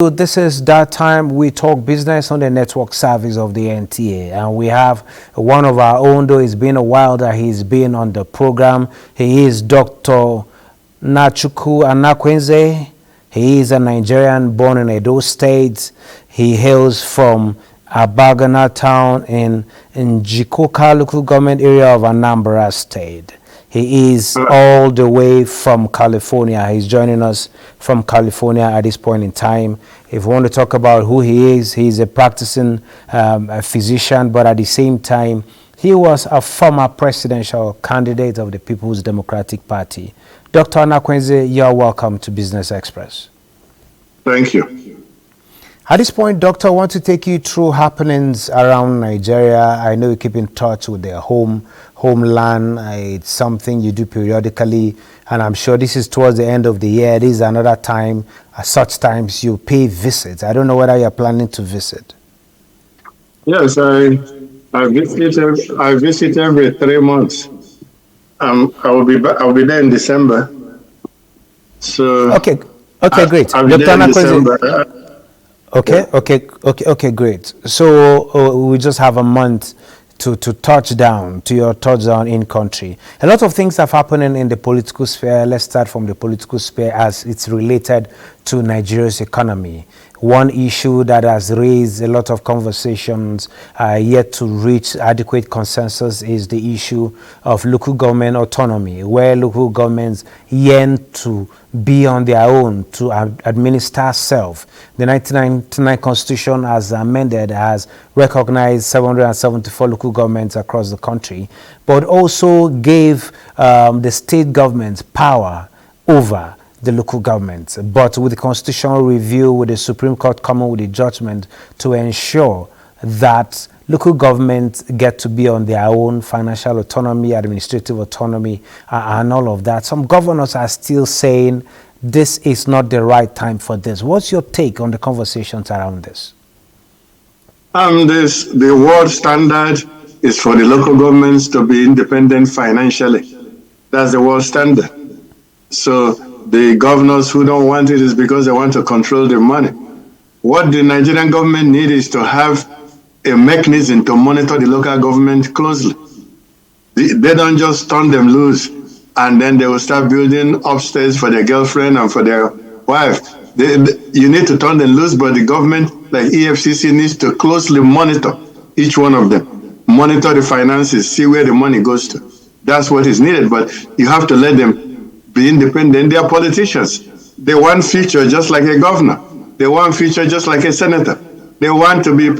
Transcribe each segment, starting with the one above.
So this is that time we talk business on the network service of the NTA, and we have one of our own, though it's been a while that he's been on the program. He is Dr. Nachuku Anakwenze. He is a Nigerian born in Edo State. He hails from Abagana town in Jikoka local government area of Anambra State. He is all the way from California. He's joining us from California at this point in time. If we want to talk about who he is, he's a practicing physician, but at the same time, he was a former presidential candidate of the People's Democratic Party. Dr. Anakwenze, you're welcome to Business Express. Thank you. At this point, Doctor, I want to take you through happenings around Nigeria. I know you keep in touch with their homeland. It's something you do periodically, and I'm sure this is towards the end of the year. This is another time, at such times, you pay visits. I don't know whether you're planning to visit. Yes, I visit every 3 months. I'll be there in December. So okay, great. I'll be there in December. Okay, great. So we just have a month to touch down, to your touchdown in country. A lot of things have happened in the political sphere. Let's start from the political sphere as it's related to Nigeria's economy. One issue that has raised a lot of conversations yet to reach adequate consensus is the issue of local government autonomy, where local governments yearn to be on their own, to administer self. The 1999 Constitution, as amended, has recognized 774 local governments across the country, but also gave the state governments power over the local government. But with the constitutional review, with the Supreme Court coming with a judgment to ensure that local governments get to be on their own, financial autonomy, administrative autonomy, and all of that. Some governors are still saying this is not the right time for this. What's your take on the conversations around this? The world standard is for the local governments to be independent financially. That's the world standard. So the governors who don't want it is because they want to control the money. What the Nigerian government needs is to have a mechanism to monitor the local government closely. They don't just turn them loose and then they will start building upstairs for their girlfriend and for their wife. You need to turn them loose, but the government, like EFCC, needs to closely monitor each one of them. Monitor the finances, see where the money goes to. That's what is needed, but you have to let them be independent. They are politicians. They want future just like a governor. They want future just like a senator. They want to be,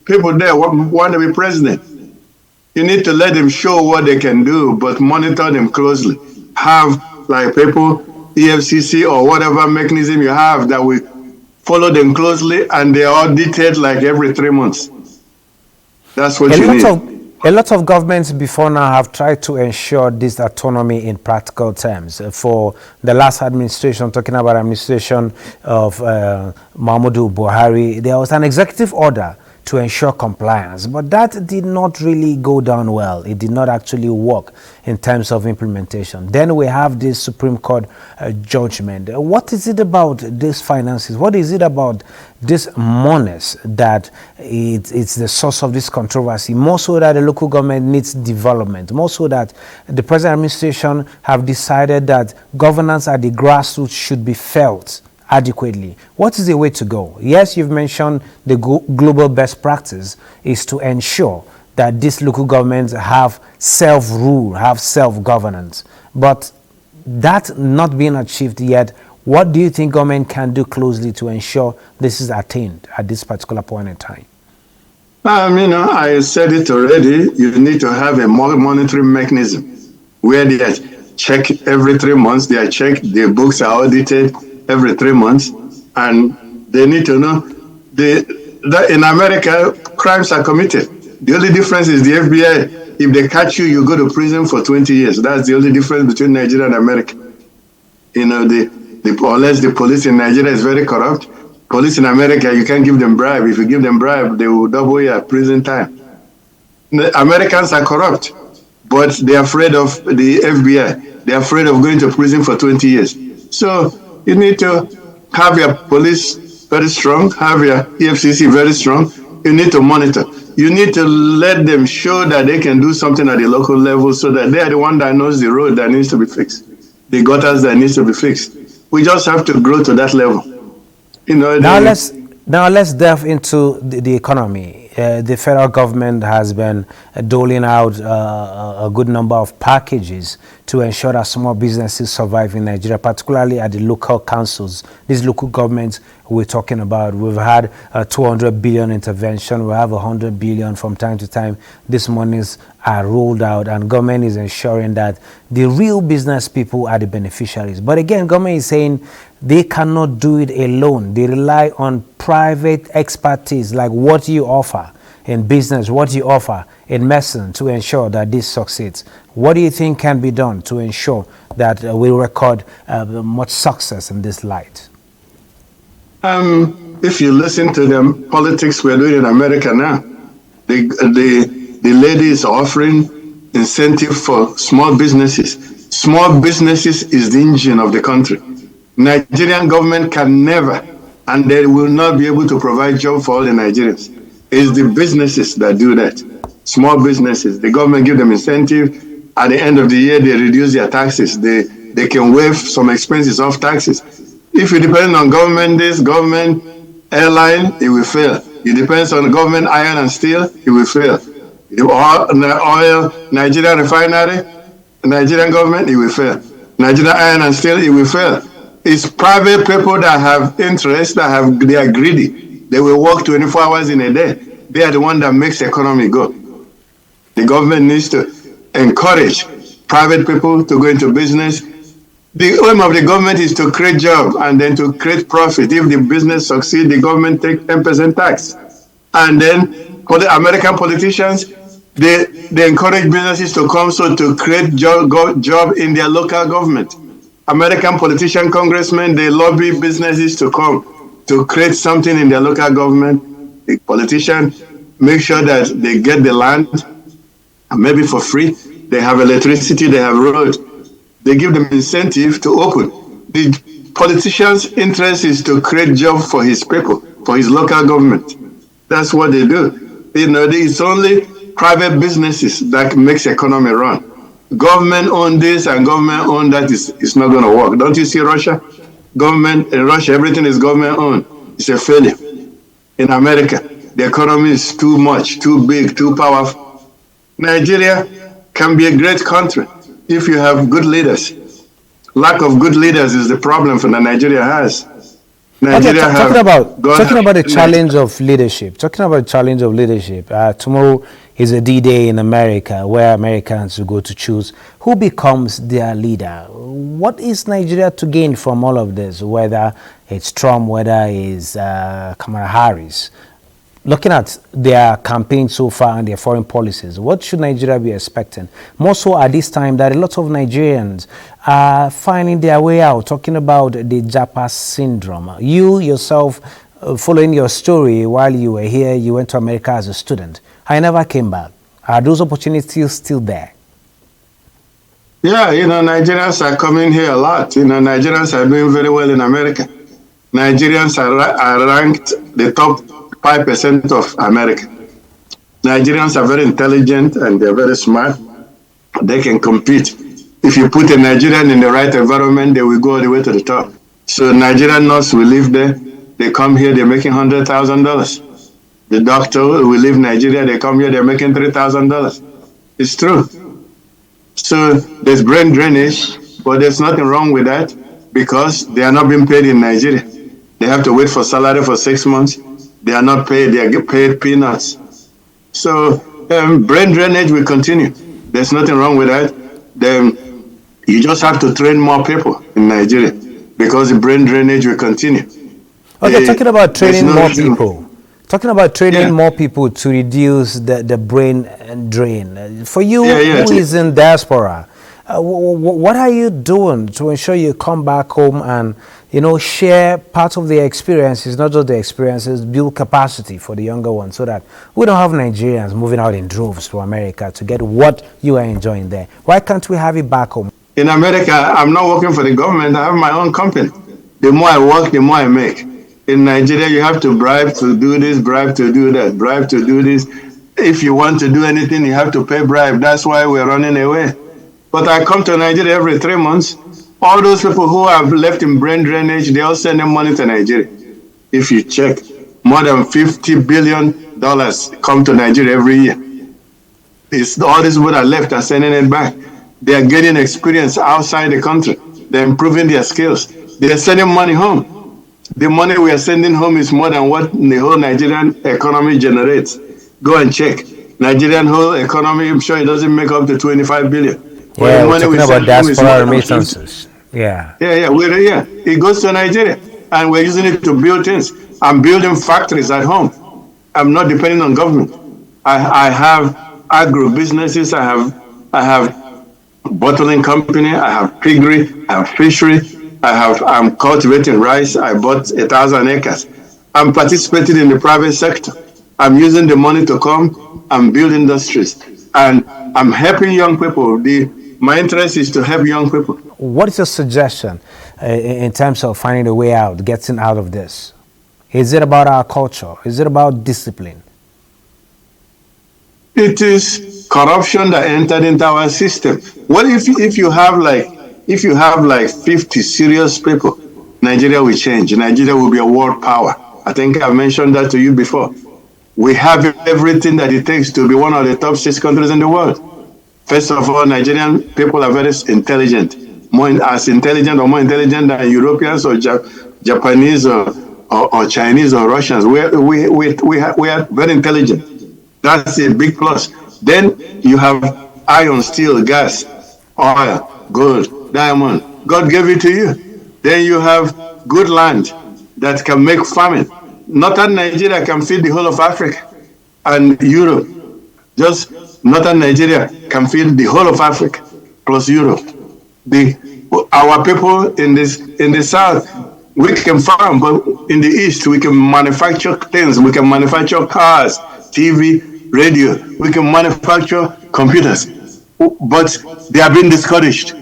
people there want to be president. You need to let them show what they can do, but monitor them closely. Have like people, EFCC or whatever mechanism you have that will follow them closely, and they are audited like every 3 months. That's what you need. A lot of governments before now have tried to ensure this autonomy in practical terms. For the last administration, talking about administration of Muhammadu Buhari, there was an executive order to ensure compliance, but that did not really go down well. It did not actually work in terms of implementation. Then we have this Supreme Court judgment. What is it about these finances? What is it about this monies that it's the source of this controversy? More so that the local government needs development, more so that the present administration have decided that governance at the grassroots should be felt adequately. What is the way to go? Yes, you've mentioned the global best practice is to ensure that these local governments have self-rule, have self-governance. But that not being achieved yet, what do you think government can do closely to ensure this is attained at this particular point in time? I said it already. You need to have a monitoring mechanism where they check every 3 months. They are checked. Their books are audited every 3 months, and they need to know that in America crimes are committed. The only difference is the FBI. If they catch you, you go to prison for 20 years. That's the only difference between Nigeria and America. Unless the police in Nigeria is very corrupt, police in America, you can't give them bribe. If you give them bribe, they will double your prison time. The Americans are corrupt, but they're afraid of the FBI. They're afraid of going to prison for 20 years. So you need to have your police very strong, have your EFCC very strong. You need to monitor. You need to let them show that they can do something at the local level so that they are the one that knows the road that needs to be fixed, the gutters that needs to be fixed. We just have to grow to that level. Now let's delve into the economy. The federal government has been doling out a good number of packages to ensure that small businesses survive in Nigeria, particularly at the local councils. These local governments we're talking about, we've had a 200 billion intervention. We have 100 billion from time to time. These monies are rolled out, and government is ensuring that the real business people are the beneficiaries. But again, government is saying they cannot do it alone. They rely on private expertise, like what you offer in business, what you offer in medicine, to ensure that this succeeds. What do you think can be done to ensure that we record much success in this light? If you listen to the politics we're doing in America now, the lady is offering incentive for small businesses. Small businesses is the engine of the country. Nigerian government can never, and they will not be able to provide job for all the Nigerians. It's the businesses that do that. Small businesses. The government give them incentive. At the end of the year, they reduce their taxes. They can waive some expenses off taxes. If you depend on government this, government airline, it will fail. It depends on government iron and steel, it will fail. Oil, Nigerian refinery, Nigerian government, it will fail. Nigerian iron and steel, it will fail. It's private people that have interest, they are greedy. They will work 24 hours in a day. They are the one that makes the economy go. The government needs to encourage private people to go into business. The aim of the government is to create jobs and then to create profit. If the business succeeds, the government takes 10% tax. And then for the American politicians, they encourage businesses to come so to create job in their local government. American politician, congressmen, they lobby businesses to come to create something in their local government. The politician make sure that they get the land, maybe for free. They have electricity, they have road. They give them incentive to open. The politician's interest is to create jobs for his people, for his local government. That's what they do. It's only private businesses that makes economy run. Government own this and government own that is not going to work. Don't you see Russia? Government in Russia, everything is government owned. It's a failure. In America, the economy is too much, too big, too powerful. Nigeria can be a great country if you have good leaders. Lack of good leaders is the problem that Nigeria has. Talking about the challenge of leadership. Tomorrow is a D-Day in America, where Americans will go to choose who becomes their leader. What is Nigeria to gain from all of this? Whether it's Trump, whether it's Kamala Harris. Looking at their campaign so far and their foreign policies, what should Nigeria be expecting? More so at this time that a lot of Nigerians are finding their way out, talking about the Japa syndrome. You yourself, following your story while you were here, you went to America as a student. I never came back. Are those opportunities still there? Yeah, Nigerians are coming here a lot. Nigerians are doing very well in America. Nigerians are ranked the top 5% of America. Nigerians are very intelligent and they're very smart. They can compete. If you put a Nigerian in the right environment, they will go all the way to the top. So Nigerian nurse will live there. They come here, they're making $100,000. The doctor will leave Nigeria, they come here, they're making $3,000. It's true. So there's brain drainage, but there's nothing wrong with that because they are not being paid in Nigeria. They have to wait for salary for 6 months. They are not paid, they are paid peanuts. So brain drainage will continue. There's nothing wrong with that. Then you just have to train more people in Nigeria because the brain drainage will continue. Okay, talking about training more people. Talking about training more people to reduce the brain drain. For you who is in diaspora, what are you doing to ensure you come back home and share part of the experiences, not just the experiences, build capacity for the younger ones so that we don't have Nigerians moving out in droves to America to get what you are enjoying there? Why can't we have it back home? In America, I'm not working for the government. I have my own company. The more I work, the more I make. In Nigeria, you have to bribe to do this, bribe to do that, bribe to do this. If you want to do anything, you have to pay bribe. That's why we're running away. But I come to Nigeria every 3 months. All those people who have left in brain drainage, they all send them money to Nigeria. If you check, more than $50 billion come to Nigeria every year. It's all these people that left are sending it back. They are getting experience outside the country. They're improving their skills. They're sending money home. The money we are sending home is more than what the whole Nigerian economy generates. Go and check. Nigerian whole economy, I'm sure it doesn't make up to 25 billion. Yeah, we're talking about diaspora remittances. Yeah. It goes to Nigeria, and we're using it to build things. I'm building factories at home. I'm not depending on government. I have agro businesses. I have bottling company. I have piggery. I have fishery. I'm cultivating rice. I bought 1,000 acres. I'm participating in the private sector. I'm using the money to come and build industries, and I'm helping young people. My interest is to help young people. What is your suggestion in terms of finding a way out, getting out of this? Is it about our culture? Is it about discipline? It is corruption that entered into our system. What if you have like 50 serious people, Nigeria will change. Nigeria will be a world power. I think I've mentioned that to you before. We have everything that it takes to be one of the top 6 countries in the world. First of all, Nigerian people are very intelligent, as intelligent or more intelligent than Europeans or Japanese or Chinese or Russians. We are very intelligent. That's a big plus. Then you have iron, steel, gas, oil, gold, diamond. God gave it to you. Then you have good land that can make farming. Northern Nigeria can feed the whole of Africa and Europe. Just northern Nigeria can feed the whole of Africa plus Europe. Our people in the south, we can farm, but in the east we can manufacture things. We can manufacture cars, TV, radio. We can manufacture computers, but they are being discouraged.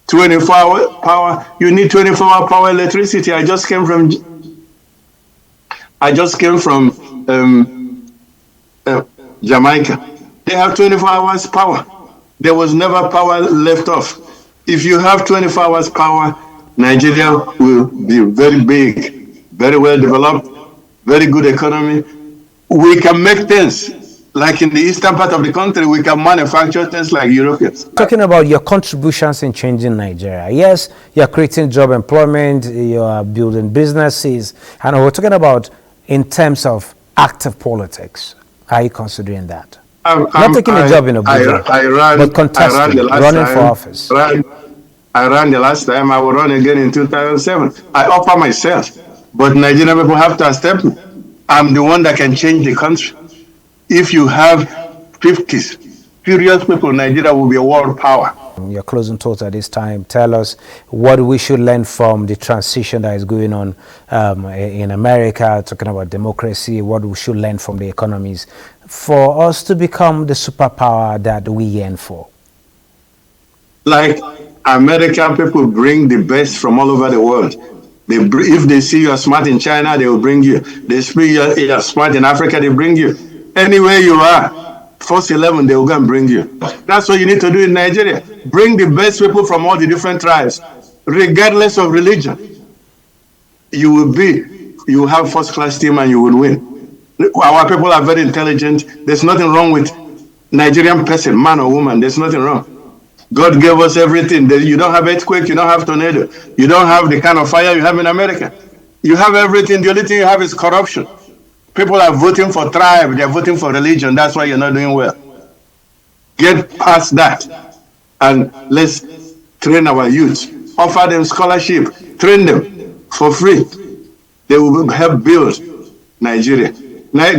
24-hour power. You need 24-hour power electricity. I just came from Jamaica. They have 24 hours power. There was never power left off. If you have 24 hours power, Nigeria will be very big, very well developed, very good economy. We can make things like in the eastern part of the country. We can manufacture things like Europeans. Talking about your contributions in changing Nigeria. Yes, you're creating job employment, you're building businesses, and we're talking about in terms of active politics. Are you considering that? Not taking a job in Abuja, but contesting, running for office. I ran the last time. I will run again in 2007. I offer myself, but Nigerian people have to accept me. I'm the one that can change the country. If you have 50 serious people, Nigeria will be a world power. Your closing thoughts at this time. Tell us what we should learn from the transition that is going on in America, talking about democracy, what we should learn from the economies for us to become the superpower that we yearn for. Like American people bring the best from all over the world. If they see you are smart in China, they will bring you. They see you are smart in Africa, they bring you. Anywhere you are, First 11, they will go and bring you. That's what you need to do in Nigeria. Bring the best people from all the different tribes, regardless of religion. You will have first-class team and you will win. Our people are very intelligent. There's nothing wrong with Nigerian person, man or woman. There's nothing wrong. God gave us everything. You don't have earthquake, you don't have tornado, you don't have the kind of fire you have in America. You have everything. The only thing you have is corruption. People are voting for tribe, they're voting for religion. That's why you're not doing well. Get past that and let's train our youth. Offer them scholarship, train them for free. They will help build Nigeria.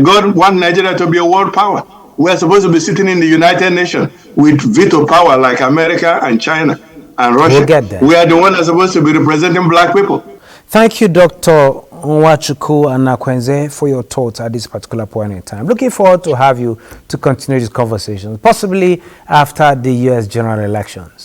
God wants Nigeria to be a world power. We're supposed to be sitting in the United Nations with veto power like America and China and Russia. We'll get there. We are the ones that are supposed to be representing black people. Thank you, Dr. Nwachukwu Anakwenze, for your thoughts at this particular point in time. Looking forward to have you to continue this conversation, possibly after the U.S. general elections.